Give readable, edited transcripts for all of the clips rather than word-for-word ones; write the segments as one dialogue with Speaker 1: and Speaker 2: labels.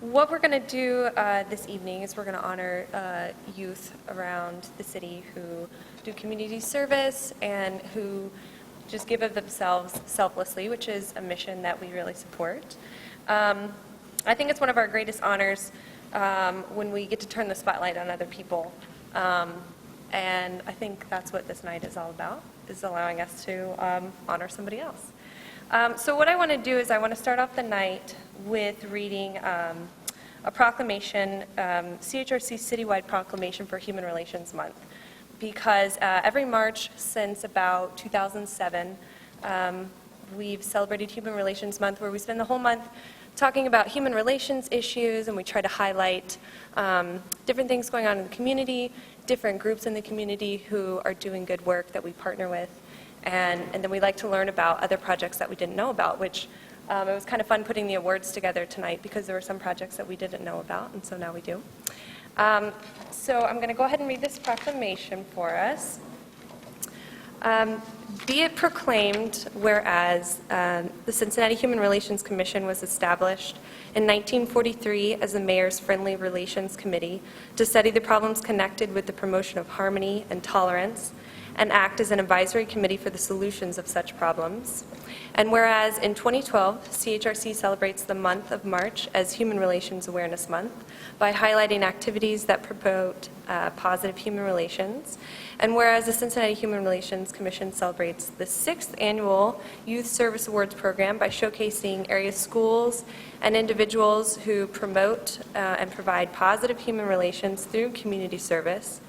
Speaker 1: What we're going to do this evening is we're going to honor youth around the city who do community service and who just give of themselves selflessly, which is a mission that we really support. I think it's one of our greatest honors when we get to turn the spotlight on other people. And I think that's what this night is all about, is allowing us to honor somebody else. So what I want to do is I want to start off the night with reading a proclamation, CHRC citywide proclamation for Human Relations Month. Because every March since about 2007, we've celebrated Human Relations Month, where we spend the whole month talking about human relations issues, and we try to highlight different things going on in the community, different groups in the community who are doing good work that we partner with, and then we like to learn about other projects that we didn't know about, which it was kind of fun putting the awards together tonight because there were some projects that we didn't know about, and so now we do. So I'm going to go ahead and read this proclamation for us. Be it proclaimed, whereas the Cincinnati Human Relations Commission was established in 1943 as the Mayor's Friendly Relations Committee to study the problems connected with the promotion of harmony and tolerance and act as an advisory committee for the solutions of such problems. And whereas in 2012, CHRC celebrates the month of March as Human Relations Awareness Month by highlighting activities that promote positive human relations. And whereas the Cincinnati Human Relations Commission celebrates the 6th annual Youth Service Awards program by showcasing area schools and individuals who promote and provide positive human relations through community service.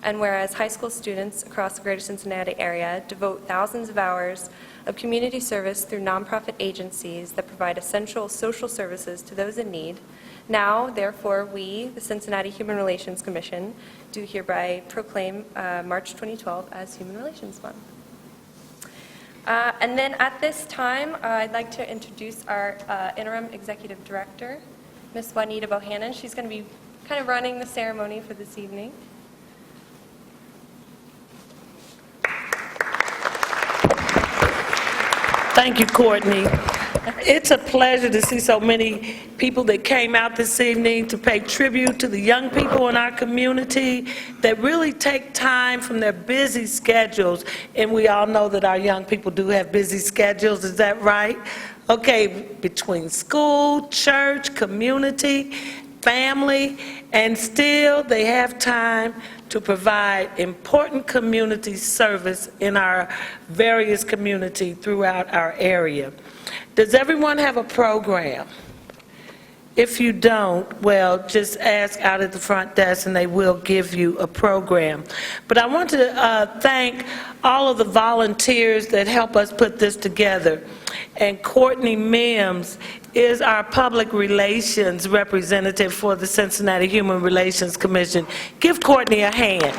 Speaker 1: And whereas high school students across the greater Cincinnati area devote thousands of hours of community service through nonprofit agencies that provide essential social services to those in need, now, therefore, we, the Cincinnati Human Relations Commission, do hereby proclaim March 2012 as Human Relations Month. And then at this time, I'd like to introduce our interim executive director, Ms. Juanita Bohannon. She's going to be kind of running the ceremony for this evening.
Speaker 2: Thank you, Courtney. It's a pleasure to see so many people that came out this evening to pay tribute to the young people in our community that really take time from their busy schedules. And we all know that our young people do have busy schedules, is that right? Okay, between school, church, community, family, and still they have time to provide important community service in our various communities throughout our area. Does everyone have a program? If you don't, well, just ask out at the front desk and they will give you a program. But I want to thank all of the volunteers that help us put this together. And Courtney Mims is our public relations representative for the Cincinnati Human Relations Commission. Give Courtney a hand.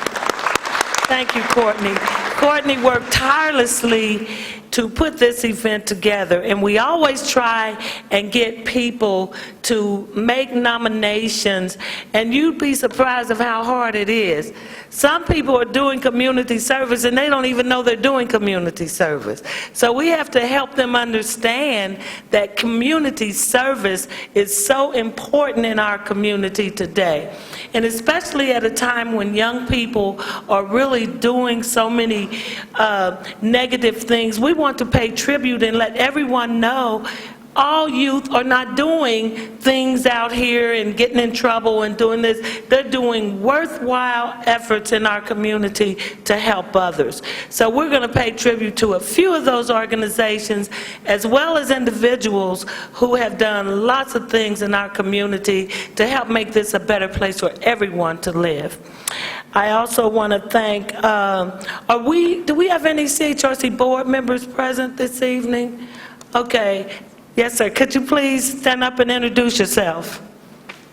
Speaker 2: Thank you, Courtney. Courtney worked tirelessly to put this event together, and we always try and get people to make nominations, and you'd be surprised of how hard it is. Some people are doing community service and they don't even know they're doing community service. So we have to help them understand that community service is so important in our community today. And especially at a time when young people are really doing so many negative things, we want to pay tribute and let everyone know all youth are not doing things out here and getting in trouble and doing this. They're doing worthwhile efforts in our community to help others. So we're going to pay tribute to a few of those organizations as well as individuals who have done lots of things in our community to help make this a better place for everyone to live. I also want to thank, do we have any CHRC board members present this evening? Okay. Yes, sir. Could you please stand up and introduce yourself?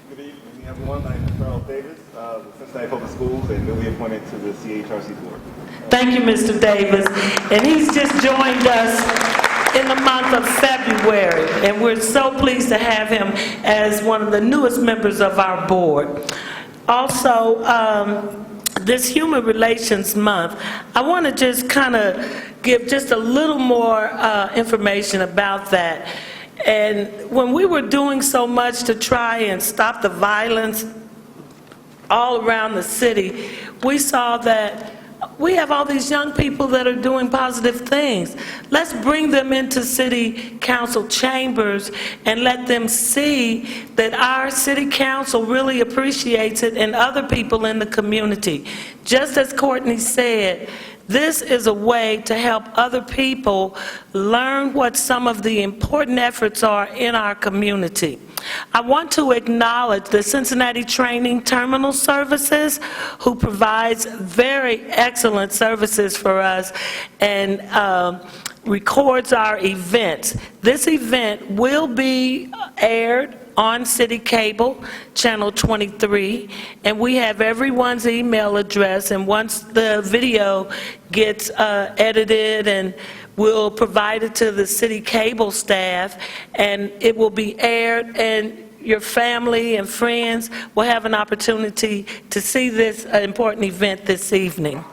Speaker 3: Good evening, everyone. My name is Charles Davis, with Cincinnati Public Schools, and newly appointed to the CHRC board.
Speaker 2: Thank you, Mr. Davis. And he's just joined us in the month of February, and we're so pleased to have him as one of the newest members of our board. Also, this Human Relations Month, I want to just kind of give just a little more information about that. And when we were doing so much to try and stop the violence all around the city, we saw that we have all these young people that are doing positive things. Let's bring them into city council chambers and let them see that our city council really appreciates it and other people in the community. Just as Courtney said, this is a way to help other people learn what some of the important efforts are in our community. I want to acknowledge the Cincinnati Training Terminal Services, who provides very excellent services for us and records our events. This event will be aired on City Cable, Channel 23, and we have everyone's email address, and once the video gets edited, and we'll provide it to the City Cable staff, and it will be aired, and your family and friends will have an opportunity to see this important event this evening.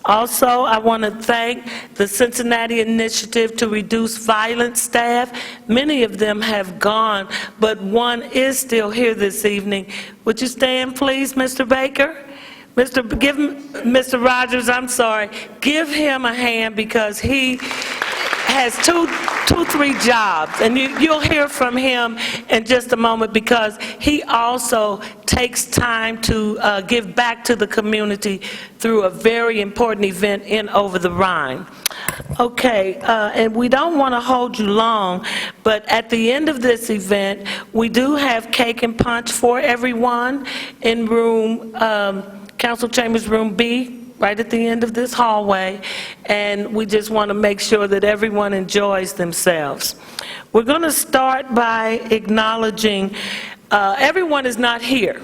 Speaker 2: Also, I want to thank the Cincinnati Initiative to Reduce Violence staff. Many of them have gone, but one is still here this evening. Would you stand, please, Mr. Baker? Mr. Rogers, I'm sorry. Give him a hand because he has three jobs, and you'll hear from him in just a moment because he also takes time to give back to the community through a very important event in Over the Rhine. Okay, and we don't want to hold you long, but at the end of this event, we do have cake and punch for everyone in Council Chambers Room B, right at the end of this hallway, and we just want to make sure that everyone enjoys themselves. We're going to start by acknowledging everyone is not here,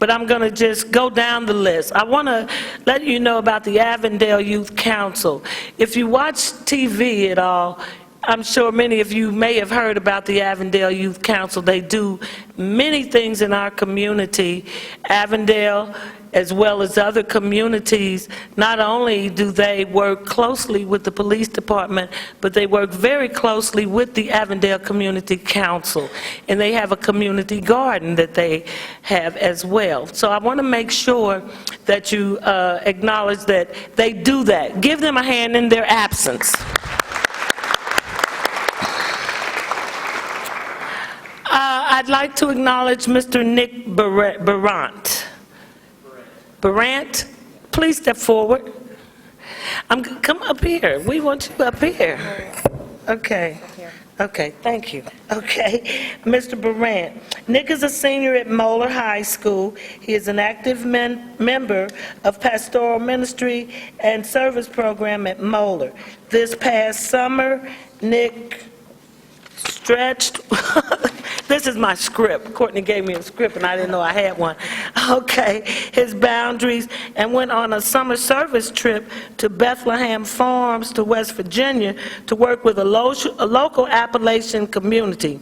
Speaker 2: but I'm going to just go down the list. I want to let you know about the Avondale Youth Council. If you watch TV at all, I'm sure many of you may have heard about the Avondale Youth Council. They do many things in our community. Avondale, as well as other communities, not only do they work closely with the police department, but they work very closely with the Avondale Community Council. And they have a community garden that they have as well. So I want to make sure that you acknowledge that they do that. Give them a hand in their absence. I'd like to acknowledge Mr. Nick Barant, please step forward. Come up here. We want you up here. Okay. Okay, thank you. Okay, Mr. Barant. Nick is a senior at Moeller High School. He is an active member of Pastoral Ministry and Service Program at Moeller. This past summer, Nick stretched, this is my script. Courtney gave me a script and I didn't know I had one. Okay, his boundaries, and went on a summer service trip to Bethlehem Farms to West Virginia to work with a local Appalachian community.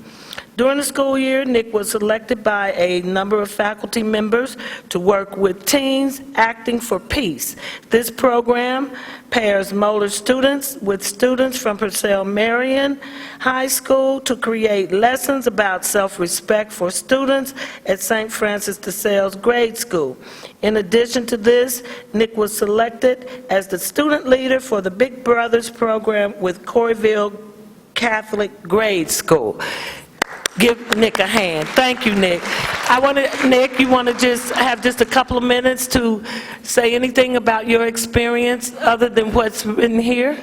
Speaker 2: During the school year, Nick was selected by a number of faculty members to work with Teens Acting for Peace. This program pairs Moeller students with students from Purcell Marion High School to create lessons about self-respect for students at St. Francis de Sales Grade School. In addition to this, Nick was selected as the student leader for the Big Brothers program with Coreyville Catholic Grade School. Give Nick a hand. Thank you, Nick. Nick, you want to just have just a couple of minutes to say anything about your experience other than what's in here?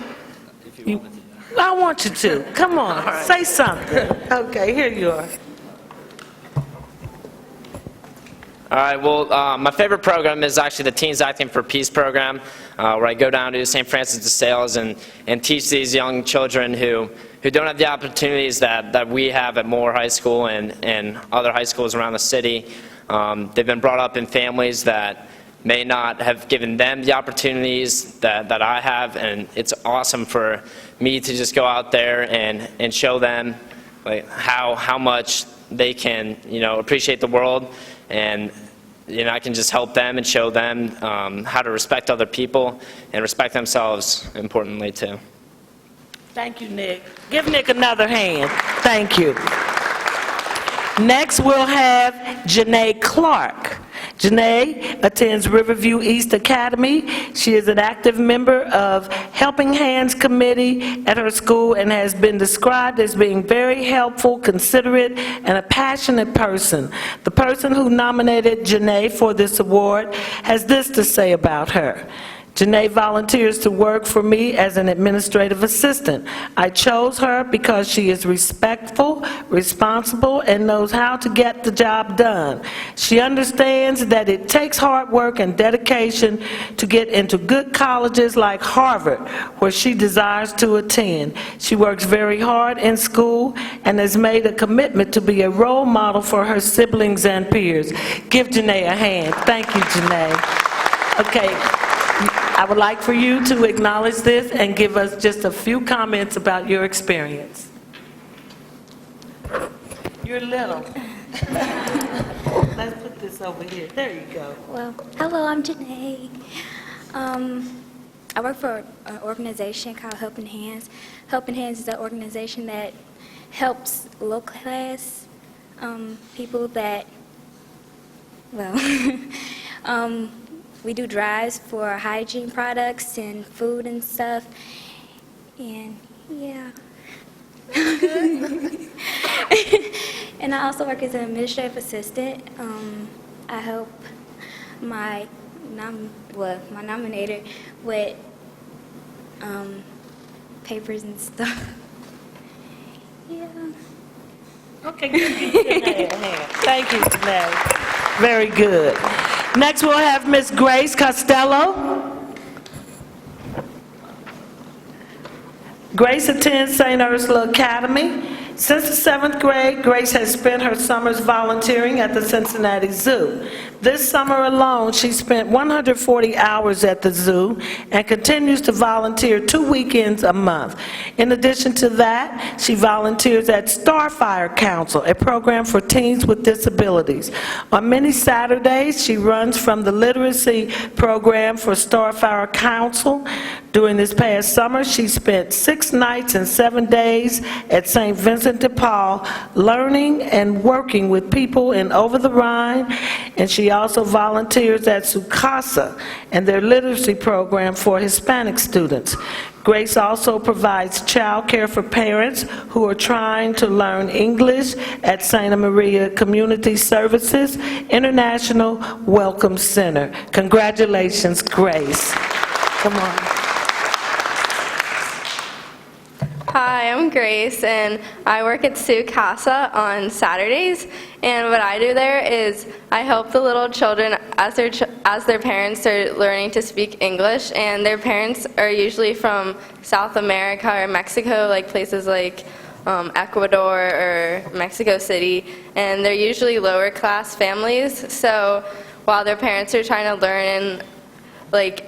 Speaker 2: If you want to. I want you to. Come on, right. Say something. Okay, here you are.
Speaker 4: All right, well, my favorite program is actually the Teens Acting for Peace program, where I go down to St. Francis de Sales and teach these young children who don't have the opportunities that we have at Moore High School and other high schools around the city. They've been brought up in families that may not have given them the opportunities that I have, and it's awesome for me to just go out there and show them like how much they can, appreciate the world, and I can just help them and show them how to respect other people and respect themselves, importantly, too.
Speaker 2: Thank you, Nick. Give Nick another hand. Thank you. Next, we'll have Janae Clark. Janae attends Riverview East Academy. She is an active member of Helping Hands Committee at her school and has been described as being very helpful, considerate, and a passionate person. The person who nominated Janae for this award has this to say about her. Janae volunteers to work for me as an administrative assistant. I chose her because she is respectful, responsible, and knows how to get the job done. She understands that it takes hard work and dedication to get into good colleges like Harvard, where she desires to attend. She works very hard in school and has made a commitment to be a role model for her siblings and peers. Give Janae a hand. Thank you, Janae. Okay. I would like for you to acknowledge this and give us just a few comments about your experience. You're little. Let's put this over here. There you go.
Speaker 5: Well, hello, I'm Janae. I work for an organization called Helping Hands. Helping Hands is an organization that helps low-class people that, well, we do drives for hygiene products and food and stuff, and yeah. And I also work as an administrative assistant. I help my nominator with papers and stuff. Yeah.
Speaker 2: Okay, give Janae a hand. Thank you, Janae. Very good. Next, we'll have Miss Grace Costello. Grace attends St. Ursula Academy. Since the 7th grade, Grace has spent her summers volunteering at the Cincinnati Zoo. This summer alone, she spent 140 hours at the zoo and continues to volunteer 2 weekends a month. In addition to that, she volunteers at Starfire Council, a program for teens with disabilities. On many Saturdays, she runs from the literacy program for Starfire Council. During this past summer, she spent 6 nights and 7 days at St. Vincent de Paul, learning and working with people in Over the Rhine, and she also volunteers at CHRC and their literacy program for Hispanic students. Grace also provides child care for parents who are trying to learn English at Santa Maria Community Services International Welcome Center. Congratulations, Grace. Come on.
Speaker 6: Hi, I'm Grace, and I work at Sue Casa on Saturdays. And what I do there is I help the little children as their parents are learning to speak English. And their parents are usually from South America or Mexico, like places like Ecuador or Mexico City. And they're usually lower class families. So while their parents are trying to learn and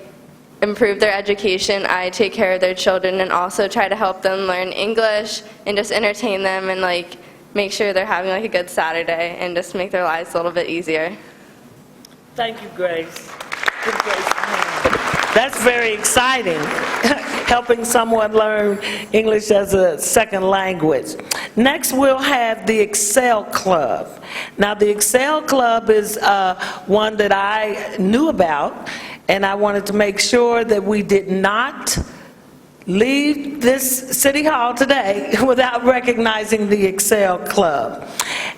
Speaker 6: improve their education, I take care of their children and also try to help them learn English and just entertain them and make sure they're having a good Saturday and just make their lives a little bit easier.
Speaker 2: Thank you, Grace. Give Grace a hand. That's very exciting, helping someone learn English as a second language. Next, we'll have the Excel Club. Now, the Excel Club is one that I knew about, and I wanted to make sure that we did not leave this City Hall today without recognizing the Excel Club.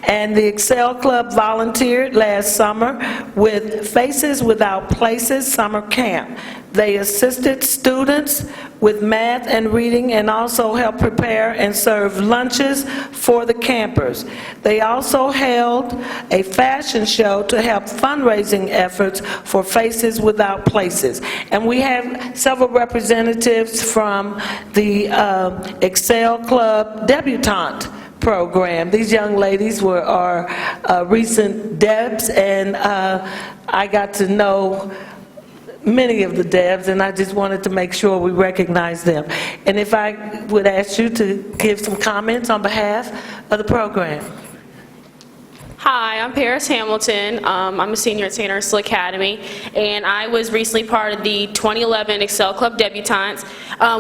Speaker 2: And the Excel Club volunteered last summer with Faces Without Places Summer Camp. They assisted students with math and reading and also helped prepare and serve lunches for the campers. They also held a fashion show to help fundraising efforts for Faces Without Places. And we have several representatives from the Excel Club debutante program. These young ladies were our recent Debs, and I got to know many of the Debs, and I just wanted to make sure we recognize them. And if I would ask you to give some comments on behalf of the program.
Speaker 7: Hi, I'm Paris Hamilton. I'm a senior at St. Ursula Academy, and I was recently part of the 2011 Excel Club Debutantes.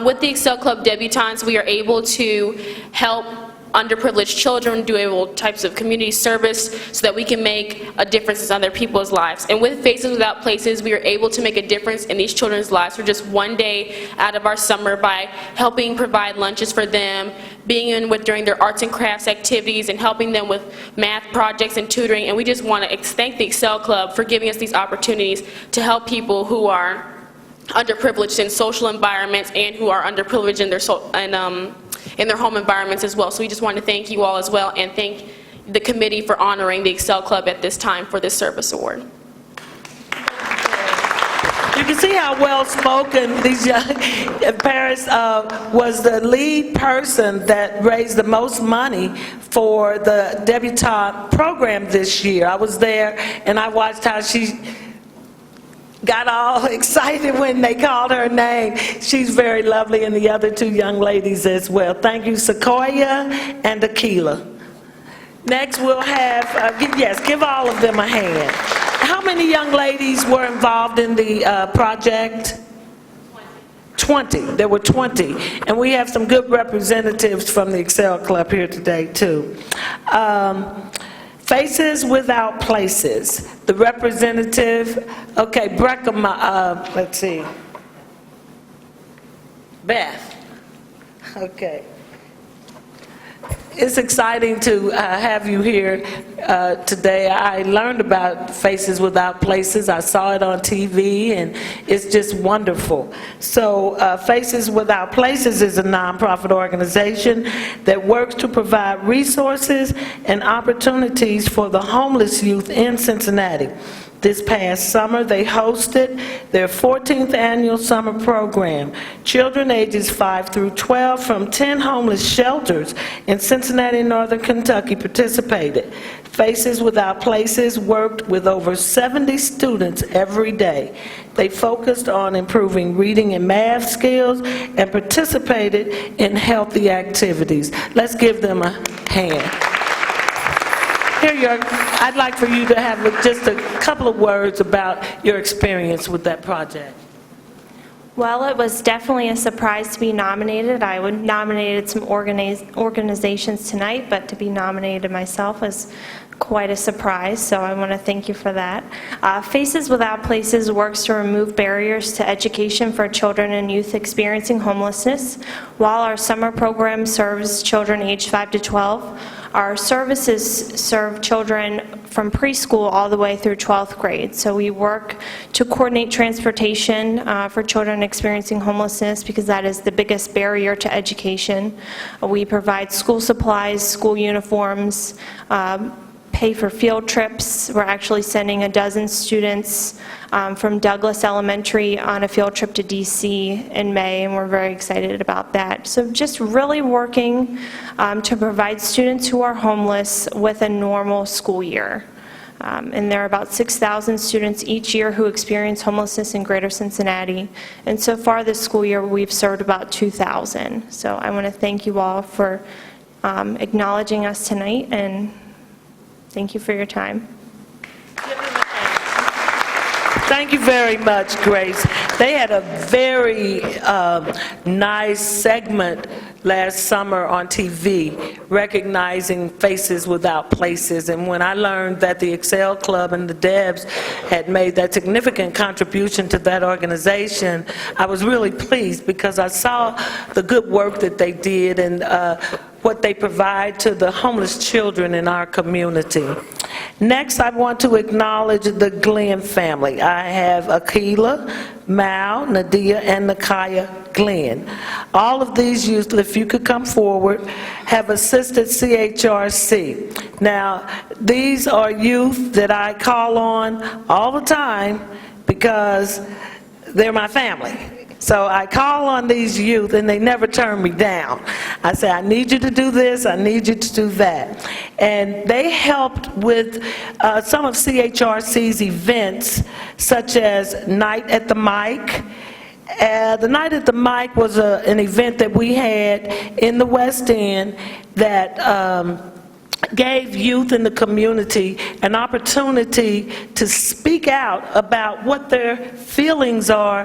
Speaker 7: With the Excel Club Debutantes, we are able to help underprivileged children, doing all types of community service so that we can make a difference in other people's lives. And with Faces Without Places, we are able to make a difference in these children's lives for just one day out of our summer by helping provide lunches for them, being in with during their arts and crafts activities, and helping them with math projects and tutoring. And we just want to thank the Excel Club for giving us these opportunities to help people who are underprivileged in social environments and who are underprivileged in their home environments as well. So we just want to thank you all as well, and thank the committee for honoring the Excel Club at this time for this service award.
Speaker 2: You can see how well-spoken these young, Paris was the lead person that raised the most money for the debutante program this year. I was there and I watched how she got all excited when they called her name. She's very lovely, and the other two young ladies as well. Thank you, Sequoia and Akila. Next we'll have, give all of them a hand. How many young ladies were involved in the project? 20. There were 20. And we have some good representatives from the Excel Club here today, too. Faces Without Places. The representative, okay, Breckham, let's see. Beth. Okay. It's exciting to have you here today. I learned about Faces Without Places. I saw it on TV, and it's just wonderful. So Faces Without Places is a nonprofit organization that works to provide resources and opportunities for the homeless youth in Cincinnati. This past summer, they hosted their 14th annual summer program. Children ages 5 through 12 from 10 homeless shelters in Cincinnati and Northern Kentucky participated. Faces Without Places worked with over 70 students every day. They focused on improving reading and math skills and participated in healthy activities. Let's give them a hand. I'd like for you to have just a couple of words about your experience with that project.
Speaker 1: Well, it was definitely a surprise to be nominated. I nominated some organizations tonight, but to be nominated myself was quite a surprise, so I want to thank you for that. Faces Without Places works to remove barriers to education for children and youth experiencing homelessness. While our summer program serves children aged 5 to 12, our services serve children from preschool all the way through 12th grade. So we work to coordinate transportation for children experiencing homelessness, because that is the biggest barrier to education. We provide school supplies, school uniforms, pay for field trips. We're actually sending a dozen students from Douglas Elementary on a field trip to DC in May, and we're very excited about that. So just really working to provide students who are homeless with a normal school year. And there are about 6,000 students each year who experience homelessness in Greater Cincinnati. And so far this school year, we've served about 2,000. So I want to thank you all for acknowledging us tonight, and thank you for your time.
Speaker 2: Thank you very much, Grace. They had a very nice segment last summer on TV recognizing Faces Without Places, and when I learned that the Excel Club and the Debs had made that significant contribution to that organization, I was really pleased, because I saw the good work that they did and what they provide to the homeless children in our community. Next, I want to acknowledge the Glenn family. I have Akila, Mal, Nadia, and Nakaya Glenn. All of these youth, if you could come forward, have assisted CHRC. Now, these are youth that I call on all the time because they're my family. So I call on these youth, and they never turn me down. I say, I need you to do this, I need you to do that. And they helped with some of CHRC's events, such as Night at the Mic. The Night at the Mic was an event that we had in the West End that gave youth in the community an opportunity to speak out about what their feelings are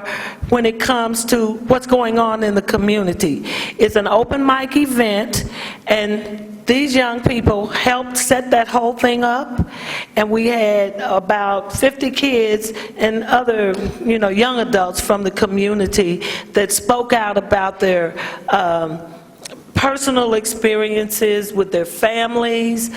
Speaker 2: when it comes to what's going on in the community. It's an open mic event, And these young people helped set that whole thing up, and we had about 50 kids and other, young adults from the community that spoke out about their personal experiences with their families.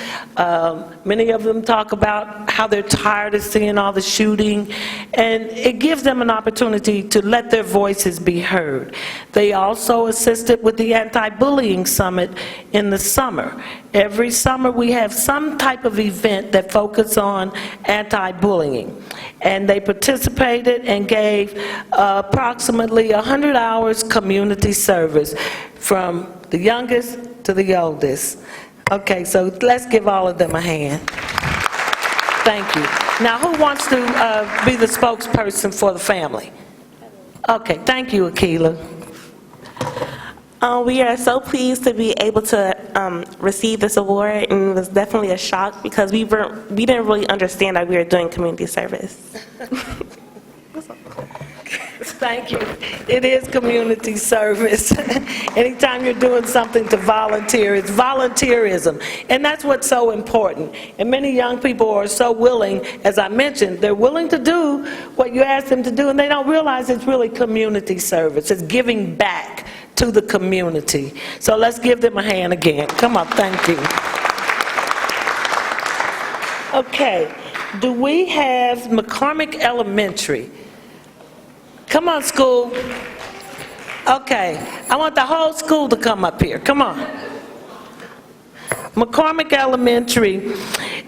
Speaker 2: Many of them talk about how they're tired of seeing all the shooting, and it gives them an opportunity to let their voices be heard. They also assisted with the anti-bullying summit in the summer. Every summer we have some type of event that focuses on anti-bullying, and they participated and gave approximately 100 hours community service from the youngest to the oldest. Okay, so let's give all of them a hand. Thank you. Now, who wants to be the spokesperson for the family? Okay, thank you, Akila.
Speaker 8: We are so pleased to be able to receive this award, and it was definitely a shock because we didn't really understand that we were doing community service.
Speaker 2: Thank you. It is community service. Anytime you're doing something to volunteer, it's volunteerism. And that's what's so important. And many young people are so willing, as I mentioned, they're willing to do what you ask them to do, and they don't realize it's really community service. It's giving back to the community. So let's give them a hand again. Come on, thank you. Okay, do we have McCormick Elementary? Come on, school. Okay, I want the whole school to come up here. Come on. McCormick Elementary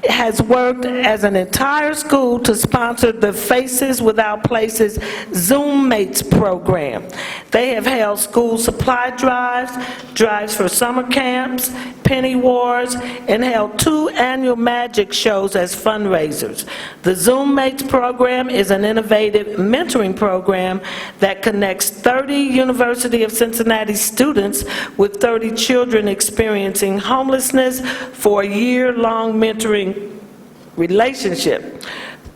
Speaker 2: has worked as an entire school to sponsor the Faces Without Places Zoom Mates program. They have held school supply drives, drives for summer camps, penny wars, and held 2 annual magic shows as fundraisers. The Zoom Mates program is an innovative mentoring program that connects 30 University of Cincinnati students with 30 children experiencing homelessness for a year-long mentoring relationship.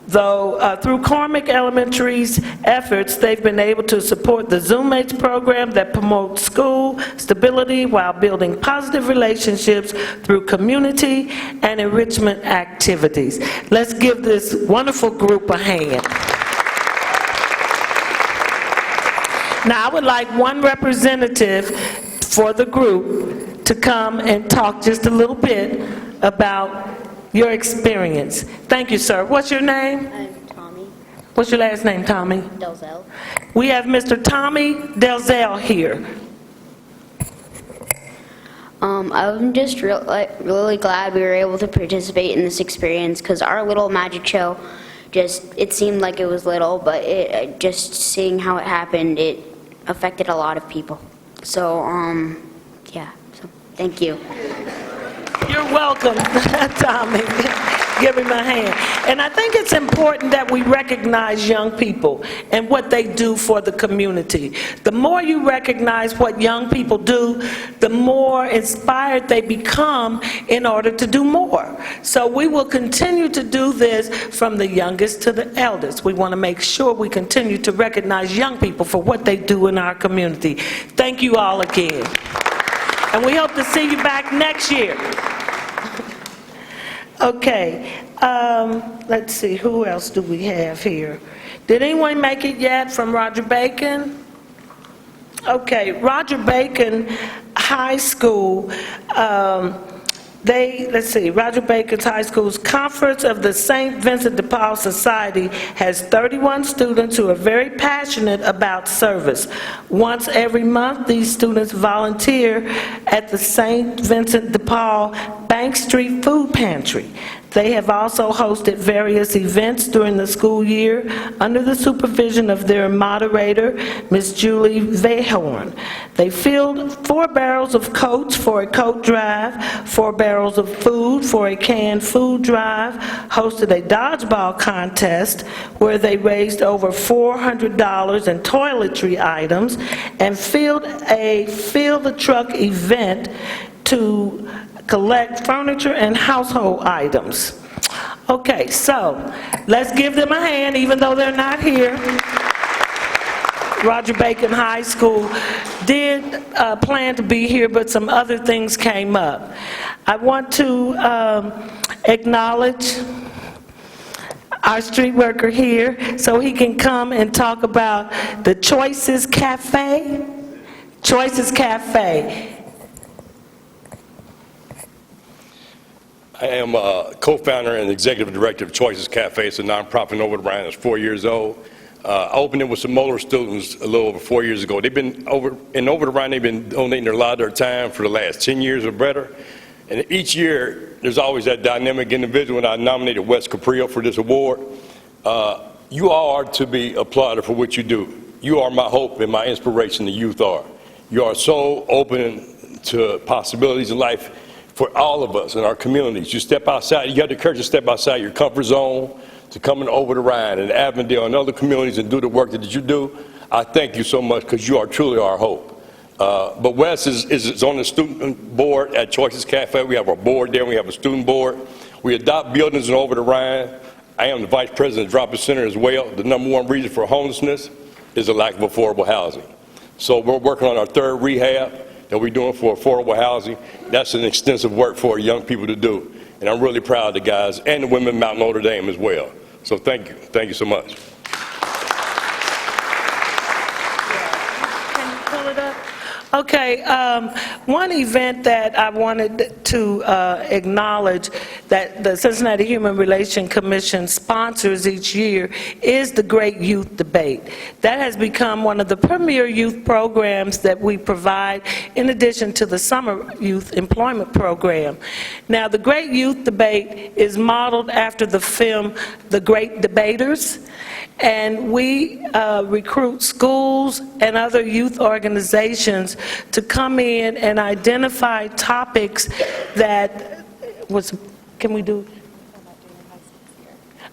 Speaker 2: Though through Cormick Elementary's efforts, they've been able to support the Zoom Mates program that promotes school stability while building positive relationships through community and enrichment activities. Let's give this wonderful group a hand. Now, I would like one representative for the group to come and talk just a little bit about your experience. Thank you, sir. What's your name?
Speaker 9: I'm Tommy
Speaker 2: What's your last name, Tommy?
Speaker 9: Delzell.
Speaker 2: We have Mr. Tommy Delzell here.
Speaker 9: I'm just really glad we were able to participate in this experience because our little magic show, it seemed like it was little, but just seeing how it happened, it affected a lot of people. So, yeah, so thank you.
Speaker 2: You're welcome, Tommy. Give him a hand. And I think it's important that we recognize young people and what they do for the community. The more you recognize what young people do, the more inspired they become in order to do more. So we will continue to do this from the youngest to the eldest. We want to make sure we continue to recognize young people for what they do in our community. Thank you all again. And we hope to see you back next year. Okay, let's see, who else do we have here? Did anyone make it yet from Roger Bacon? Okay, Roger Bacon High School, Roger Bacon's High School's Conference of the St. Vincent de Paul Society has 31 students who are very passionate about service. Once every month, these students volunteer at the St. Vincent de Paul Bank Street Food Pantry. They have also hosted various events during the school year under the supervision of their moderator, Ms. Julie Vahorn. They filled 4 barrels of coats for a coat drive, 4 barrels of food for a canned food drive, hosted a dodgeball contest where they raised over $400 in toiletry items, and filled a Fill the Truck event to collect furniture and household items. Okay, so let's give them a hand even though they're not here. Roger Bacon High School, did plan to be here, but some other things came up. I want to acknowledge our street worker here so he can come and talk about the Choices Cafe. Choices Cafe.
Speaker 10: I am a co-founder and executive director of Choices Cafe. It's a nonprofit in Over the Rhine that's 4 years old. I opened it with some Moeller students a little over 4 years ago. They've been over the Rhine, they've been donating a lot of their time for the last 10 years or better. And each year, there's always that dynamic individual, and I nominated Wes Caprio for this award. You all are to be applauded for what you do. You are my hope and my inspiration, the youth are. You are so open to possibilities in life for all of us in our communities. You step outside, you got the courage to step outside your comfort zone, to come in Over the Rhine and Avondale and other communities and do the work that you do. I thank you so much because you are truly our hope. But Wes is on the student board at Choices Cafe. We have our board there, we have a student board. We adopt buildings in Over the Rhine. I am the vice president of Drop-In Center as well. The #1 reason for homelessness is the lack of affordable housing. So we're working on our 3rd rehab that we're doing for affordable housing. That's an extensive work for young people to do. And I'm really proud of the guys and the women of Mount Notre Dame as well. So thank you. Thank you so much.
Speaker 2: Can you pull it up? Okay, one event that I wanted to acknowledge that the Cincinnati Human Relations Commission sponsors each year is the Great Youth Debate. That has become one of the premier youth programs that we provide in addition to the Summer Youth Employment Program. Now, the Great Youth Debate is modeled after the film The Great Debaters, and we recruit schools and other youth organizations to come in and identify topics that can we do?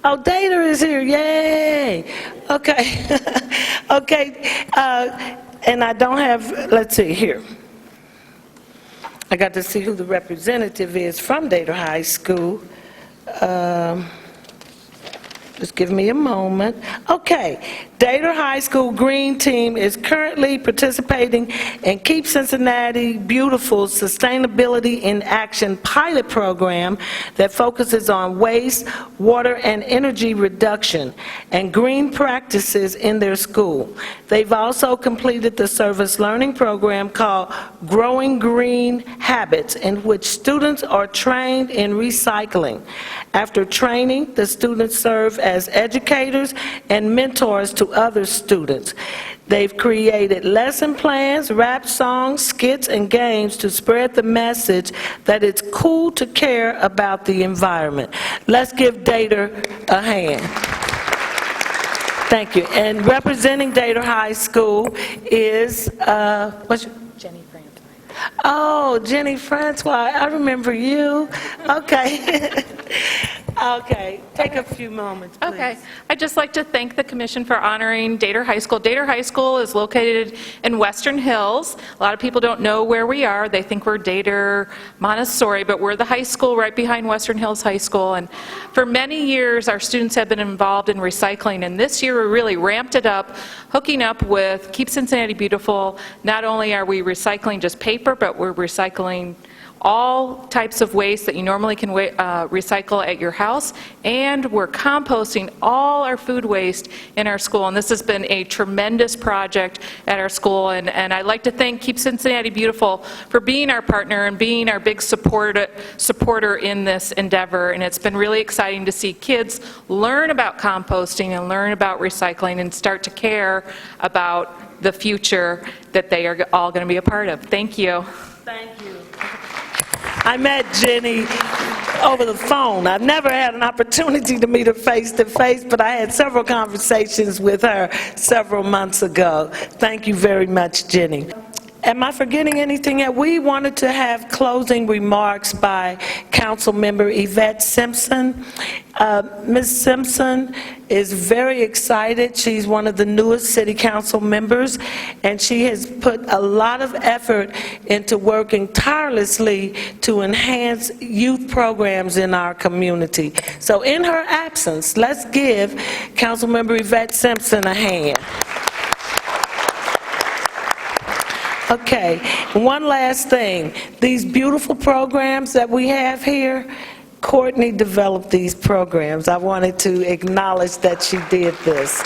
Speaker 2: Oh, Data is here, yay! Okay, okay, and I don't have, let's see here. I got to see who the representative is from Data High School. Just give me a moment. Okay, Data High School Green Team is currently participating in Keep Cincinnati Beautiful Sustainability in Action pilot program that focuses on waste, water, and energy reduction and green practices in their school. They've also completed the service learning program called Growing Green Habits, in which students are trained in recycling. After training, the students serve as educators and mentors to other students. They've created lesson plans, rap songs, skits, and games to spread the message that it's cool to care about the environment. Let's give Data a hand. Thank you. And representing Data High School is, Jenny Francois. Oh, Jenny Francois, I remember you. Okay. Okay, take a few moments, please.
Speaker 11: Okay. I'd just like to thank the Commission for honoring Dater High School. Dater High School is located in Western Hills. A lot of people don't know where we are. They think we're Dater Montessori, but we're the high school right behind Western Hills High School. And for many years, our students have been involved in recycling. And this year, we really ramped it up, hooking up with Keep Cincinnati Beautiful. Not only are we recycling just paper, but we're recycling all types of waste that you normally can recycle at your house, and we're composting all our food waste in our school, and this has been a tremendous project at our school, and I'd like to thank Keep Cincinnati Beautiful for being our partner and being our big supporter in this endeavor, and it's been really exciting to see kids learn about composting and learn about recycling and start to care about the future that they are all going to be a part of. Thank you.
Speaker 2: Thank you. I met Jenny over the phone. I've never had an opportunity to meet her face to face, but I had several conversations with her several months ago. Thank you very much, Jenny. Am I forgetting anything? We wanted to have closing remarks by Council Member Yvette Simpson. Ms. Simpson is very excited. She's one of the newest City Council members, and she has put a lot of effort into working tirelessly to enhance youth programs in our community. So in her absence, let's give Council Member Yvette Simpson a hand. Okay, one last thing. These beautiful programs that we have here, Courtney developed these programs. I wanted to acknowledge that she did this.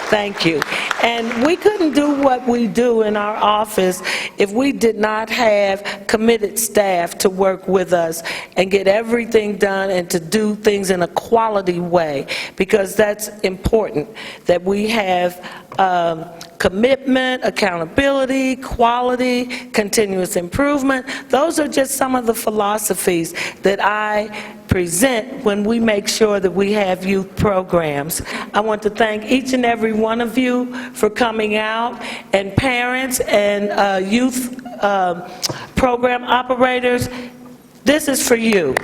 Speaker 2: Thank you. And we couldn't do what we do in our office if we did not have committed staff to work with us and get everything done and to do things in a quality way, because that's important, that we have commitment, accountability, quality, continuous improvement. Those are just some of the philosophies that I present when we make sure that we have youth programs. I want to thank each and every one of you for coming out, and parents and youth program operators. This is for you.